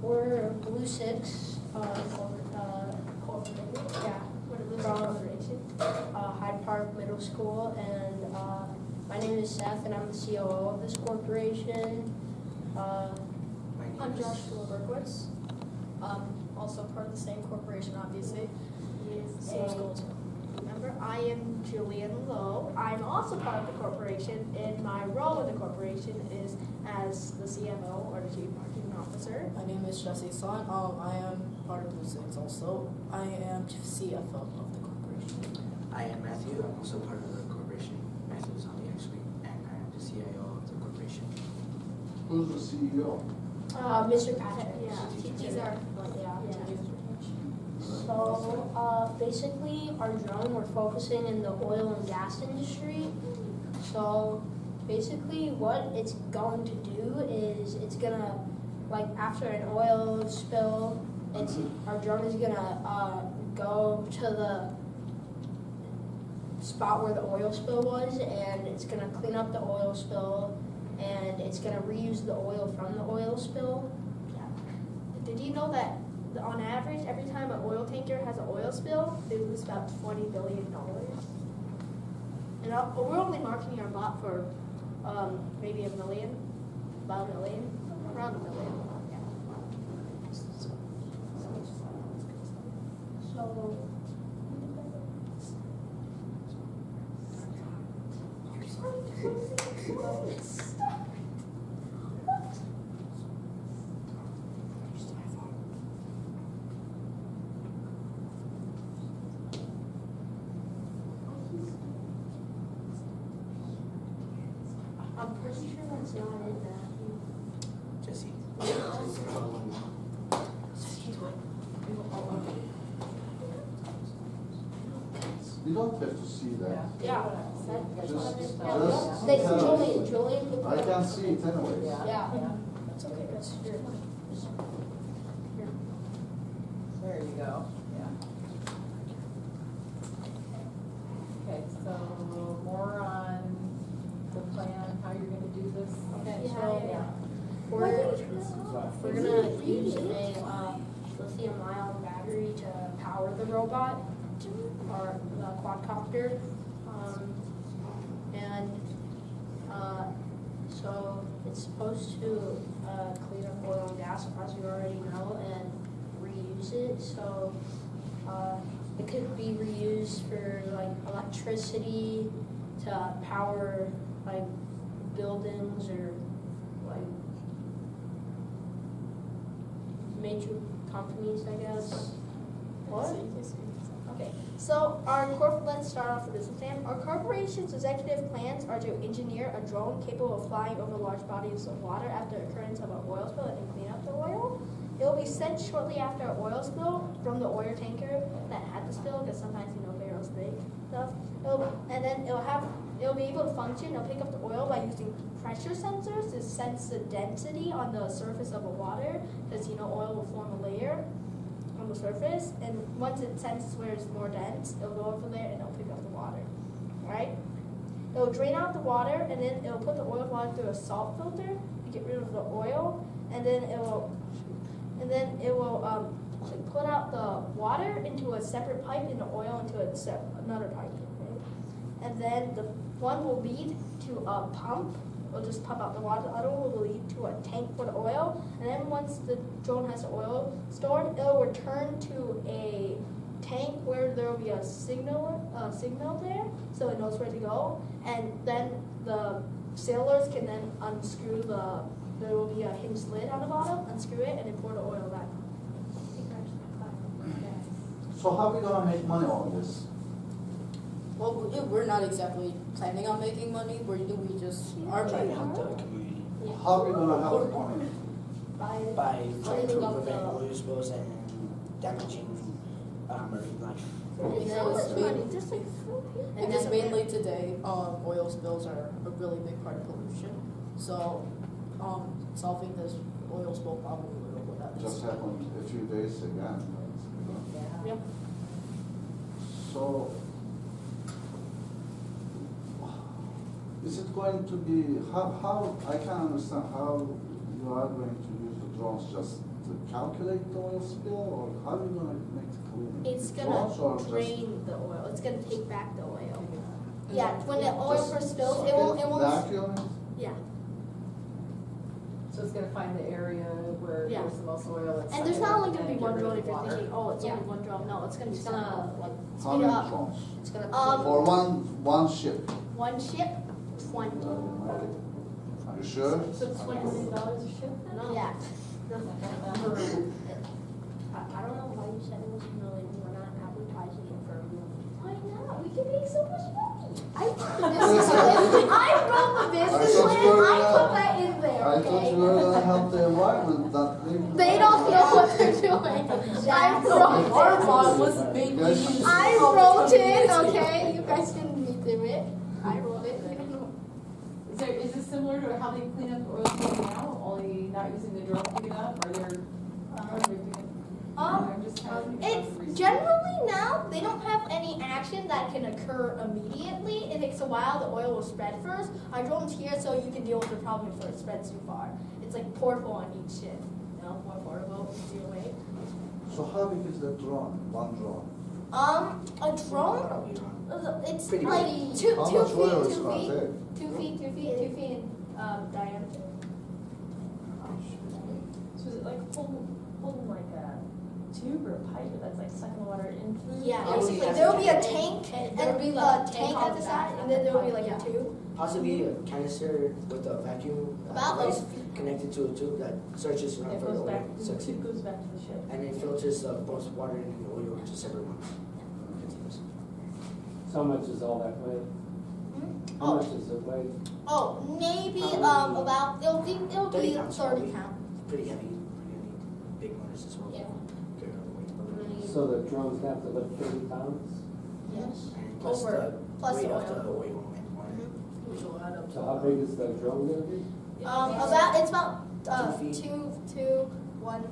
We're Blue Six, What a From- corporation. Hyde Park Middle School, and my name is Seth, and I'm the COO of this corporation. I'm Joshua Berkowitz. Also part of the same corporation, obviously. Same school too. Remember, I am Julian Lowe. I'm also part of the corporation, and my role in the corporation is as the CMO, or the Chief Marketing Officer. My name is Jesse Son. I am part of Blue Six also. I am CFO of the corporation. I am Matthew. I'm also part of the corporation. Matthew is on the next week, and I am the CIO of the corporation. Who's the CEO? Mr. Patrick. Yeah, these are, So basically, our drone, we're focusing in the oil and gas industry. So basically, what it's going to do is it's gonna, like after an oil spill, our drone is gonna go to the spot where the oil spill was, and it's gonna clean up the oil spill, and it's gonna reuse the oil from the oil spill. Did you know that on average, every time an oil tanker has an oil spill, they lose about $20 billion? And we're only marketing our bot for maybe $1 million, about $1 million, around $1 million. So I'm pretty sure that's not it, Matthew. Jesse. You don't have to see that. Yeah. Just Julian put I can see it anyways. Yeah. That's okay. There you go. Yeah. Okay, so more on the plan, how you're gonna do this? Okay, Yeah, so yeah. we're gonna use a lithium-ion battery to power the robot, or the quadcopter, and so it's supposed to clean up oil and gas, as you already know, and reuse it. So it could be reused for like electricity to power like buildings or like major companies, I guess. What? Okay, so let's start off with this exam. Our corporation's executive plans are to engineer a drone capable of flying over large bodies of water after occurrence of an oil spill and clean up the oil. It will be sent shortly after an oil spill from the oil tanker that had the spill, because sometimes barrels break stuff. And then it'll be able to function. It'll pick up the oil by using pressure sensors to sense the density on the surface of the water, because oil will form a layer on the surface, and once it senses where it's more dense, it'll go over there and it'll pick up the water. Right? It'll drain out the water, and then it'll put the oil water through a salt filter to get rid of the oil, and then it will put out the water into a separate pipe and the oil into another pipe. Right? And then the one will lead to a pump. It'll just pump out the water. The other one will lead to a tank for the oil. And then once the drone has the oil stored, it'll return to a tank where there will be a signal there, so it knows where to go. And then the sailors can then unscrew there will be a hinged lid on the bottom, unscrew it, and then pour the oil back. So how are we gonna make money on this? Well, we're not exactly planning on making money. We just are Trying making to help the community How are we gonna help the community? by trying to Cleaning up prevent the- oil spills and damaging marine life. Because mainly today, oil spills are a really big part of pollution. So, solving this oil spill problem will Just happened a few days again. Yep. So, is it going to be, how, I can understand how you are going to use the drones just to calculate the oil spill, or how are you gonna make the cleaning? It's Drones or gonna just- drain the oil. It's gonna take back the oil. And Yeah, when the oil just first spills, suck it won't. Vacuum it? Yeah, So it's gonna find the area where Yeah. there's the most oil. and there's not only gonna be one drone drone if you're thinking, oh, it's only one drone. No, it's gonna be It's gonna like How Speed many up. drones? it's gonna For one ship? one ship, 20. You sure? So it's $20 million a ship then? No. Yeah. I don't know why you said it was a million. We're not advertising it for a million. Why not? We can make so much money. I wrote the business plan. I wrote the business thought you plan. were I gonna- put that in there. I thought Okay. you were gonna help the environment, that thing. They don't know what they're doing. I wrote Our it. bond was mainly Yes. used. I wrote it. Okay, you guys can read through it. I wrote it. You don't know. Is this similar to how they clean up the oil spill now, only not using the drone to pick it up, or they're, how are they doing it? I'm just trying to think about the It's research. generally now they don't have any action that can occur immediately. It takes a while. The oil will spread first. Our drone's here, so you can deal with the problem before it spreads too far. It's like portable on each ship. You know, more portable, easier way. So how big is the drone, one drone? A drone. It's Pretty like big. two How two much oil feet, is 2 gonna feet, take? 2 feet, 2 feet, 2 feet in diameter. So is it like holding like a tube or a pipe that's like sucking the water in through? Yeah, How many basically has there it will be a got? tank, And there will be like a tank on at the the side, back, and then there will be like yeah. a tube. Possibly a canister with a vacuum About device connected to a tube that searches around It for the goes back, oil, the sucks it, tube goes back to the ship. and it filters both water and oil into separate ones. Continuous. So how much is all that weigh? Hmm? How much does it weigh? Oh, maybe Probably about it'll be 30 pounds 30 probably. pounds. Pretty heavy, big motors as well. Yeah. Carry all the weight. So the drones have to lift 30 pounds? Yes. And plus Over- the plus weight the of the oil. oil on it. Which will add up to. So how big is the drone gonna be? About it's about 2 feet. two, one.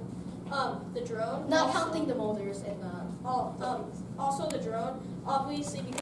The drone, not counting the motors and the. Also the drone, obviously because.